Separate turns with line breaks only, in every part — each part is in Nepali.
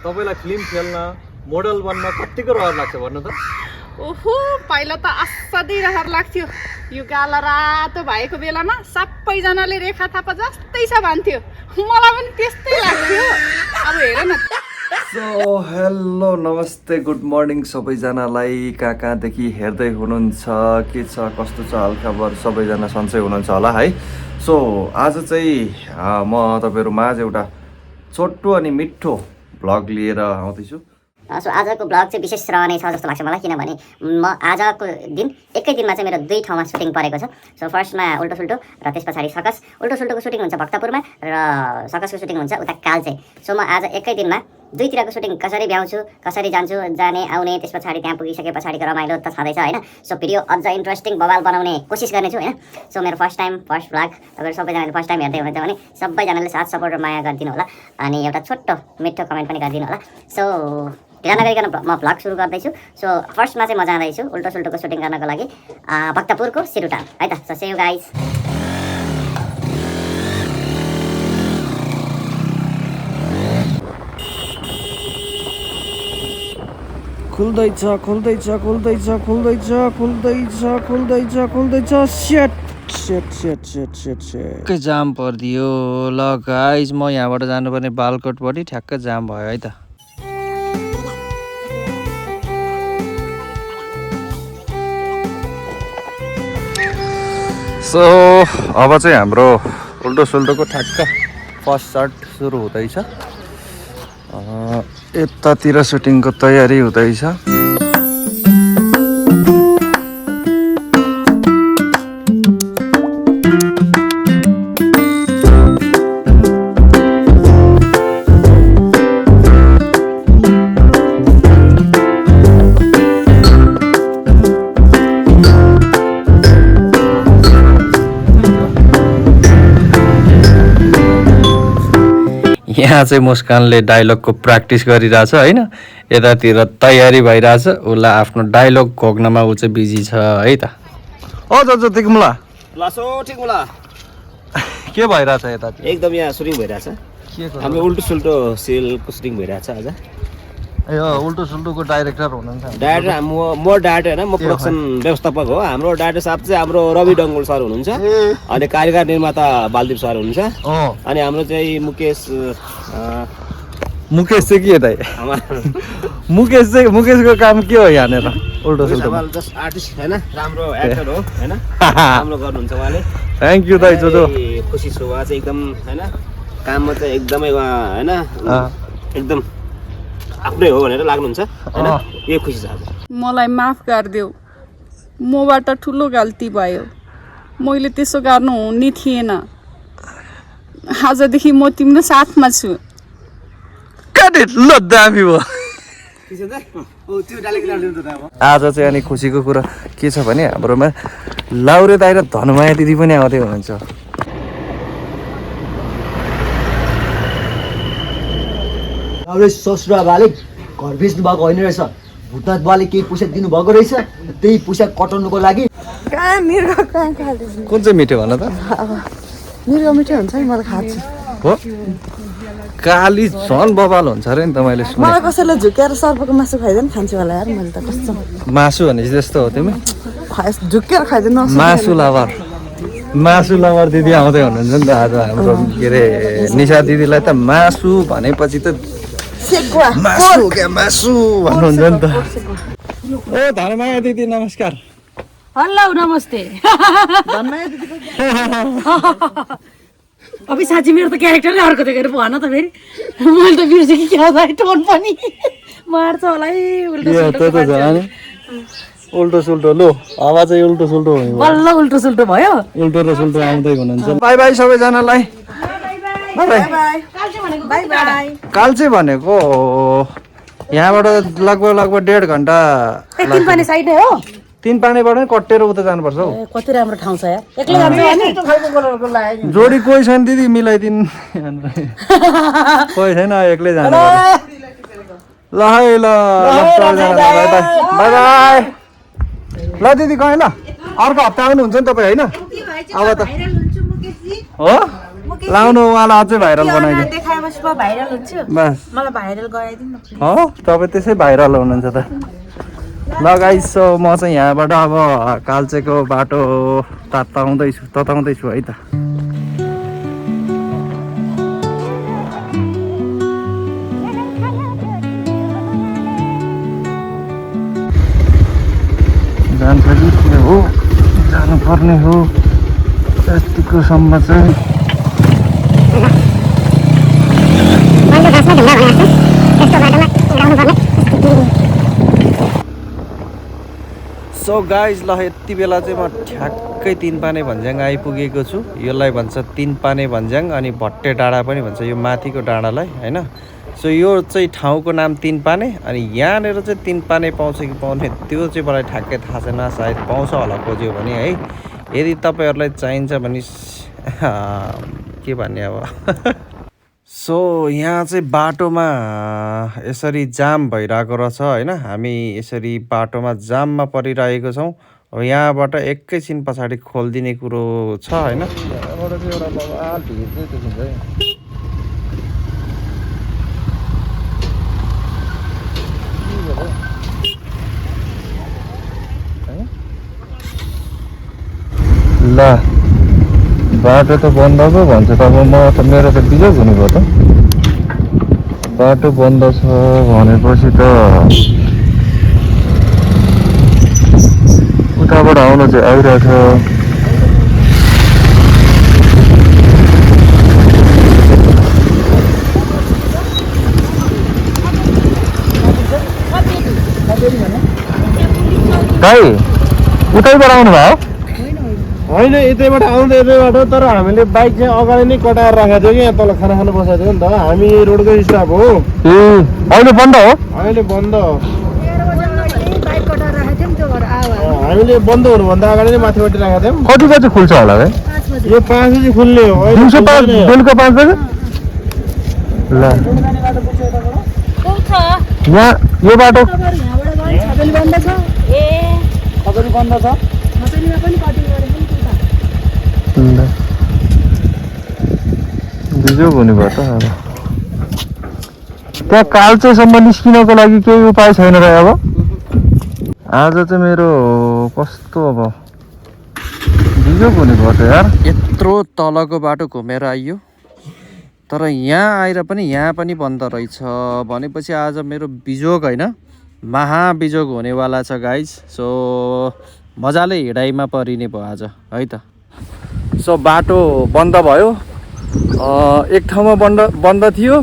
तपाईलाई फिल्म खेल्न मोडल बन्न कतिको रहर लाग्छ भन्नु त?
ओहो पहिला त असाध्यै रहर लाग्थ्यो। यो गाला रातो भएको बेलामा सबैजनाले रेखा थापा जस्तै छ भन्थ्यो, मलाई पनि त्यस्तै लाग्थ्यो। अब हेर न।
सो हेलो नमस्ते गुड मर्निङ सबैजनालाई, कहाँदेखि हेर्दै हुनुहुन्छ, के छ कस्तो छ हालखबर, सबैजना सन्चै हुनुहुन्छ होला है। सो आज चाहिँ म तपाईँहरू माझ एउटा छोटो अनि मिठो भ्लग लिएर आउँदैछु।
सो आजको ब्लग चाहिँ विशेष रहने छ जस्तो लाग्छ मलाई, किनभने म आजको दिन एकै दिनमा चाहिँ मेरो 2 ठाउँमा सुटिङ परेको छ। सो फर्स्टमा उल्टो सुल्टो र त्यस पछाडि सकस। उल्टो सुल्टोको सुटिङ हुन्छ भक्तपुरमा र सकसको सुटिङ हुन्छ उता कालचे। सो म आज एकै दिनमा दुईतिरको सुटिङ कसरी भ्याउँछु, कसरी जान्छु, जाने आउने, त्यस पछाडि त्यहाँ पुगिसके पछाडिको रमाइलो त छँदैछ होइन। सो भिडियो अझ इन्ट्रेस्टिङ बवाल बनाउने कोसिस गर्नेछु होइन। सो मेरो फर्स्ट भ्लग तपाईँहरू सबैजनाले फर्स्ट टाइम हेर्दै हुनुहुन्छ भने सबैजनाले साथ सपोर्ट र माया गरिदिनु होला, अनि एउटा छोटो मिठो कमेन्ट पनि गरिदिनु होला। सो ढिला नगरिकन म भ्लग सुरु गर्दैछु। सो फर्स्टमा चाहिँ म जाँदैछु उल्टो सुल्टोको सुटिङ गर्नको लागि भक्तपुरको सिरुटान है त। So see you guys.
खुल्दैछ खुल्दैछ खुल्दैछ खुल्दैछ खुल्दैछ खुल्दैछ खुल्दैछ set set set set set set ठ्याक्कै जाम परिदियो। ल गाइज म यहाँबाट जानुपर्ने बालकोटपट्टि ठ्याक्कै जाम भयो है त। सो अब चाहिँ हाम्रो उल्टो सुल्टोको ठ्याक्क फर्स्ट सर्ट सुरु हुँदैछ। यतातिर सुटिङको तयारी हुँदैछ। यहाँ चाहिँ मुस्कानले डायलगको प्र्याक्टिस गरिरहेछ होइन, यतातिर तयारी भइरहेछ। उसलाई आफ्नो डायलग घोक्नमा ऊ चाहिँ बिजी छ है त। तिमीला के भइरहेछ यता?
एकदम यहाँ सुटिङ भइरहेछ। हाम्रो उल्टो सुल्टो सिरियलको सुटिङ भइरहेछ आज।
ए उल्टो सुल्टोको डाइरेक्टर हुनुहुन्छ?
डाइरेक्टर म डाइरेक्टर होइन, म प्रोडक्सन व्यवस्थापक हो। हाम्रो डाइरेक्टर साहब चाहिँ हाम्रो रवि डङ्गोल सर हुनुहुन्छ, अनि कार्यकार निर्माता बालदीप सर हुनुहुन्छ, अनि हाम्रो चाहिँ
मुकेश चाहिँ के दाइ? मुकेशको काम के हो यहाँनिर उल्टो सुल्टो?
जस्ट आर्टिस्ट होइन, राम्रो एक्टर हो होइन, राम्रो गर्नुहुन्छ उहाँले।
थ्याङ्क यू दाइ जोजो।
खुसी छु उहाँ चाहिँ एकदम होइन, काममा चाहिँ एकदमै उहाँ होइन एकदम आफ्नै हो भनेर लाग्नुहुन्छ होइन, यो खुसी छ आज।
मलाई माफ गरिदेऊ, मबाट ठुलो गल्ती भयो, मैले त्यसो गर्नु हुने थिएन। आजदेखि म तिम्रो साथमा छु।
ल दामी भयो। आज चाहिँ अनि खुसीको कुरा के छ भने हाम्रोमा लाउरे दाइ र धनमाया दिदी पनि आउँदै हुनुहुन्छ।
ससुरा बाले घर बेच्नु भएको होइन रहेछ, भुटनाथ बाले केही पैसा दिनुभएको रहेछ, त्यही पैसा कटाउनुको लागि।
कुन चाहिँ मिठो भन त?
मिर्ग मिठो हुन्छ है, मलाई खान्छु
हो। काली झन् बबाल हुन्छ अरे नि त, मैले सुने।
मलाई कसैले झुकेर सर्पको मासु खाइदिनु खान्छु होला यार, मैले त कस्तो
मासु भनेपछि त्यस्तो हो तिमी?
झुकेर खाइदिनु।
मासु लभर दिदी आउँदै हुनुहुन्छ नि त आज हाम्रो के अरे निशा दिदीलाई त मासु भनेपछि त मासु क्या मासु भन्नुहुन्छ नि त। ओ धनमाया दिदी नमस्कार।
हेलो नमस्ते। अभी साँच्ची मेरो त क्यारेक्टरै अर्को देखेर भन त फेरि, मैले त बिर्सेँ कि क्या हो टोन पनि मार्छ होला है।
उल्टो सुल्टो लो हावा चाहिँ उल्टो सुल्टो भयो,
बल्ल उल्टो सुल्टो भयो।
उल्टो र सुल्टो आउँदै हुनुहुन्छ। बाई बाई सबैजनालाई। कालचे भनेको यहाँबाट लगभग 1.5 घन्टा।
तिन पानी साइड नै हो,
तीन पानीबाट नै कटेर उता जानुपर्छ हौ।
कति राम्रो ठाउँ छ यार, एक्लै जान्छ।
जोडी कोही छैन दिदी, मिलाइदिनु। कोही छैन, एक्लै जानु। ल है ल बाई बाई। ल दिदी गएँ ल, अर्को हप्ता आउनुहुन्छ नि तपाईँ होइन? अब त हो लाउनु उहाँलाई अझै भाइरल बनाइदियो
देखाएपछि म भाइरल हुन्छु
बस
मलाई भाइरल गराइदिनु न
हो तपाईँ त्यसै भाइरल हुनुहुन्छ त ल गाइस सो म चाहिँ यहाँबाट अब काल्चेको बाटो तताउँदैछु है त जान्छ कि के हो जानुपर्ने हो यतिकोसम्म चाहिँ सो गाइज ल यति बेला चाहिँ म ठ्याक्कै 3 पाने भन्ज्याङ आइपुगेको छु यसलाई भन्छ 3 पाने भन्ज्याङ अनि भट्टे डाँडा पनि भन्छ यो माथिको डाँडालाई होइन सो यो चाहिँ ठाउँको नाम 3 पाने अनि यहाँनिर चाहिँ 3 पाने पाउँछ कि पाउने त्यो चाहिँ मलाई ठ्याक्कै थाहा छैन सायद पाउँछ होला खोज्यो भने है यदि तपाईँहरूलाई चाहिन्छ भने के भन्ने अब सो यहाँ चाहिँ बाटोमा यसरी जाम भइरहेको रहेछ होइन हामी यसरी बाटोमा जाममा परिरहेको छौँ अब यहाँबाट एकैछिन पछाडि खोलिदिने कुरो छ होइन यहाँबाट चाहिँ एउटा बवाल भिड चाहिँ देखिन्छ है ल बाटो त बन्द पो भन्छ तब म त मेरो त बिजोग हुने भयो त बाटो बन्द छ भनेपछि त उताबाट आउनु चाहिँ आइरहेछ भाइ उतैबाट आउनु भयो
होइन यतैबाट आउँदै यतैबाट तर हामीले बाइक चाहिँ अगाडि नै कटाएर राखेको थियो कि यहाँ तल खाना खानु बसेको थियो नि त हामी रोडको स्टाफ हो
ए अहिले बन्द हो
अहिले बन्द हामीले बन्द हुनुभन्दा अगाडि नै माथिबाट राखेको थियौँ
कति बजी खुल्छ होला भाइ
यो 5 बजी खुल्ने हो
दिउँसो बेलुका 5 बजी ल यहाँ यो बाटो बिजोग हुने भयो त अब त्यहाँ कालचेसम्म निस्किनको लागि केही उपाय छैन र अब आज चाहिँ मेरो कस्तो अब बिजोग हुने भयो त यार यत्रो तलको बाटो घुमेर आइयो तर यहाँ आएर पनि यहाँ पनि बन्द रहेछ भनेपछि आज मेरो बिजोग होइन महाबिजोग हुनेवाला छ गाइज सो मजाले हिँडाइमा परिने भयो आज है त सो बाटो बन्द भयो एक ठाउँमा बन्द थियो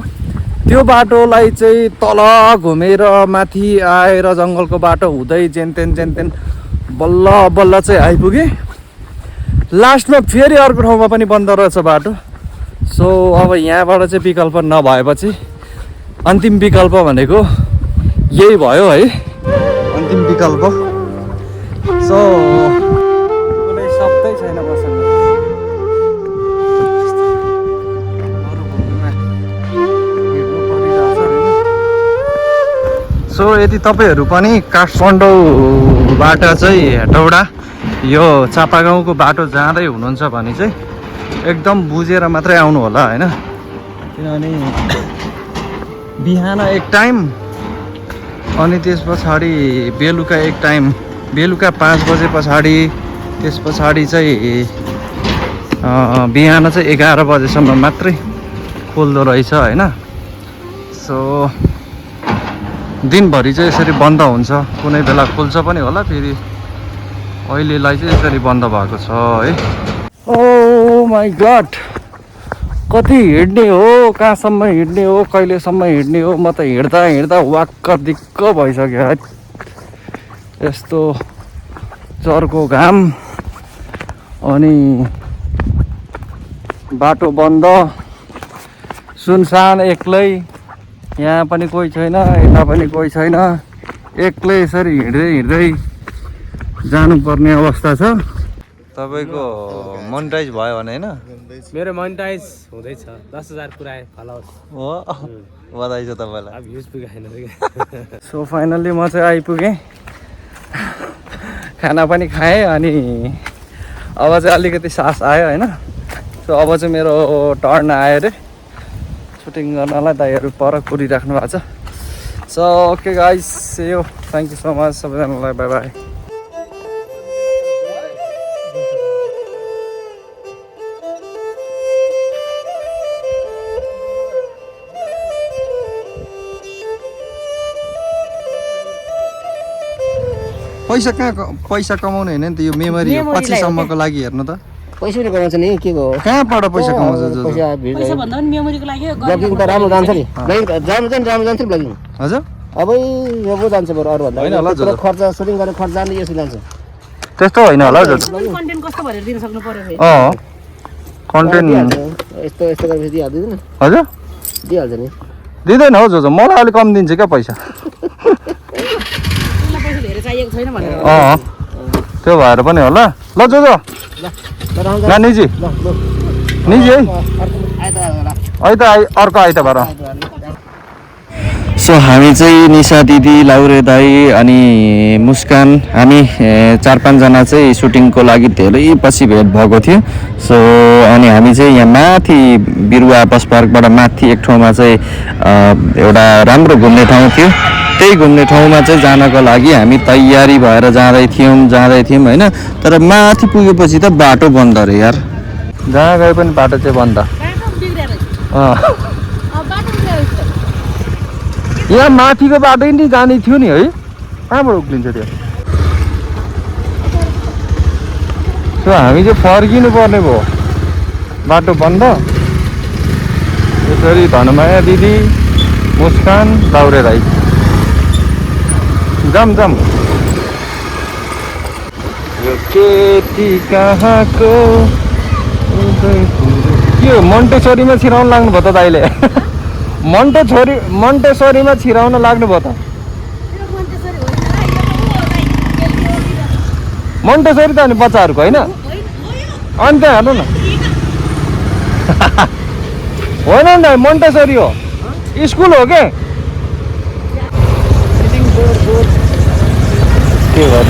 त्यो बाटोलाई चाहिँ तल घुमेर माथि आएर जङ्गलको बाटो हुँदै जेनतेन बल्ल बल्ल चाहिँ आइपुगेँ लास्टमा फेरि अर्को ठाउँमा पनि बन्द रहेछ बाटो सो अब यहाँबाट चाहिँ विकल्प नभएपछि अन्तिम विकल्प भनेको यही भयो है अन्तिम विकल्प सो कुनै शब्दै छैन मसँग सो यदि तपाईँहरू पनि काठमाडौँबाट चाहिँ हेटौडा यो चापागाउँको बाटो जाँदै हुनुहुन्छ भने चाहिँ एकदम बुझेर मात्रै आउनु होला होइन किनभने बिहान एक टाइम अनि त्यस पछाडि बेलुका एक टाइम बेलुका 5 बजे पछाडि त्यस पछाडि चाहिँ बिहान चाहिँ 11 बजेसम्म मात्रै खोल्दो रहेछ होइन सो दिनभरि चाहिँ यसरी बन्द हुन्छ कुनै बेला खुल्छ पनि होला फेरि अहिलेलाई चाहिँ यसरी बन्द भएको छ है ओ माई गड कति हिँड्ने हो कहाँसम्म हिँड्ने हो कहिलेसम्म हिँड्ने हो म त हिँड्दा हिँड्दा वाक्क दिक्क भइसक्यो है यस्तो चर्को घाम अनि बाटो बन्द सुनसान एक्लै यहाँ पनि कोही छैन यता पनि कोही छैन एक्लै यसरी हिँड्दै जानुपर्ने अवस्था छ तपाईँको मोनिटाइज भयो भने होइन
मेरो मोनिटाइज हुँदैछ 10,000 पुऱ्याए फलोवर्स
हो बधाई छ तपाईँलाई
अब भ्युज पुगेन
सो फाइनल्ली म चाहिँ आइपुगेँ खाना पनि खाएँ अनि अब चाहिँ अलिकति सास आयो होइन सो अब चाहिँ मेरो टर्न आयो अरे सुटिङ गर्नलाई दाइहरू पर कुरिराख्नु भएको छ so okay guys see you thank you so much सबैजनालाई बाई बाई पैसा कमाउने होइन नि त यो मेमोरी हो पछिसम्मको लागि हेर्नु त
पैसा पनि कमाउँछ नि के हो
कहाँबाट पैसा कमाउँछ जो
पैसा भिड
पैसा भन्दा पनि मेमोरीको लागि
ब्लगिङ त राम्रो जान्छ नि राम्रो जान्छ नि ब्लगिङ
हजुर
अब यो पो जान्छ बरु अरू भन्दा
होइन होला
त्यत्रो खर्च सुटिङ गर्ने खर्च जाने यसो जान्छ
त्यस्तो होइन होला जो
कन्टेन्ट कस्तो भनेर दिन सक्नु पर्यो फेरि
कन्टेन्ट
यस्तो यस्तो गरेपछि दिइहाल्छ नि
हजुर
दिइहाल्छ नि
दिँदैन हो जो मलाई अलिक कम दिन्छ क्या पैसा
उसलाई पैसा धेरै चाहिएको छैन भनेर
त्यो भएर पनि होला ल जो निजी निजी है अर्को आइतबार सो हामी चाहिँ निशा दिदी लाउरे दाई अनि मुस्कान हामी 4-5 जना चाहिँ सुटिङको लागि धेरै पछि भेट भएको थियो सो अनि हामी चाहिँ यहाँ माथि बिरुवा बस पार्कबाट माथि एक ठाउँमा चाहिँ एउटा राम्रो घुम्ने ठाउँ थियो त्यही घुम्ने ठाउँमा चाहिँ जानको लागि हामी तयारी भएर जाँदै थियौँ होइन तर माथि पुगेपछि त बाटो बन्द अरे यार जहाँ गए पनि बाटो चाहिँ बन्द यहाँ माथिको बाटो नि जाने थियो नि है कहाँबाट उक्लिन्छ त्यो सो हामी चाहिँ फर्किनु पर्ने भयो बाटो बन्द यसरी धनमाया दिदी मुस्कान लाउरे राई जाम यो केटी कहाँको के हो मन्टेश्वरीमा छिराउन लाग्नु भयो त दाइले मन्टेश्वरीमा छिराउन लाग्नु भयो त मन्टेश्वरी त अनि बच्चाहरूको होइन अनि त्यहाँ हेर्नु न होइन नि मन्टेश्वरी हो स्कुल हो के के भयो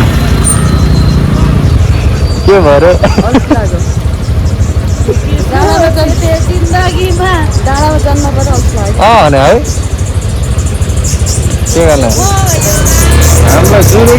है के गर्नु हामीलाई